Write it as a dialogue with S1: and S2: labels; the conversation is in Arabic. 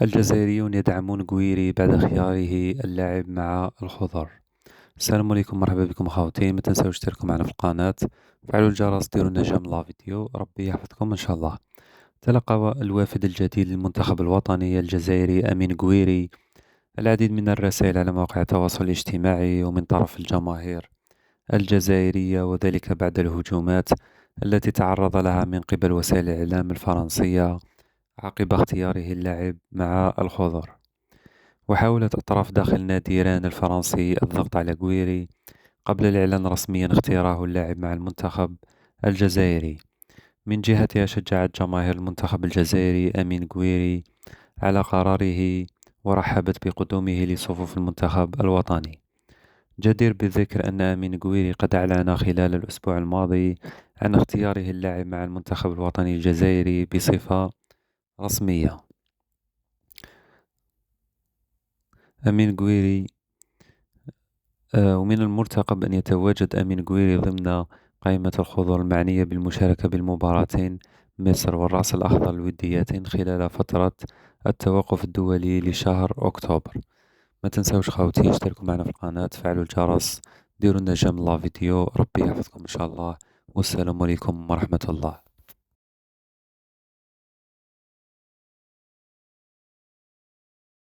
S1: الجزائريون يدعمون جويري بعد خياره اللعب مع الخضر. السلام عليكم، مرحبا بكم أخوتي. ما تنسوش تشتركوا معنا في القناة، فعلوا الجرس، ديروا النجم لا فيديو. ربي يحفظكم إن شاء الله. تلقى الوافد الجديد للمنتخب الوطني الجزائري أمين جويري العديد من الرسائل على مواقع التواصل الاجتماعي ومن طرف الجماهير الجزائرية، وذلك بعد الهجومات التي تعرض لها من قبل وسائل الإعلام الفرنسية عقب اختياره اللعب مع الخضر. وحاولت أطراف داخل نادي ران الفرنسي الضغط على جويري قبل الإعلان رسميا اختياره اللعب مع المنتخب الجزائري. من جهتها شجعت جماهير المنتخب الجزائري أمين جويري على قراره، ورحبت بقدومه لصفوف المنتخب الوطني. جدير بالذكر أن أمين جويري قد أعلن خلال الأسبوع الماضي عن اختياره اللعب مع المنتخب الوطني الجزائري بصفة رسمية. أمين جويري ومن المرتقب أن يتواجد أمين جويري ضمن قائمة الخضر المعنية بالمشاركة بالمباراتين مصر والرأس الأخضر الوديتين خلال فترة التوقف الدولي لشهر أكتوبر. ما تنسوش خوتي اشتركوا معنا في القناة، فعلوا الجرس، ديروا النجم لا فيديو. ربي يحفظكم إن شاء الله، والسلام عليكم ورحمة الله.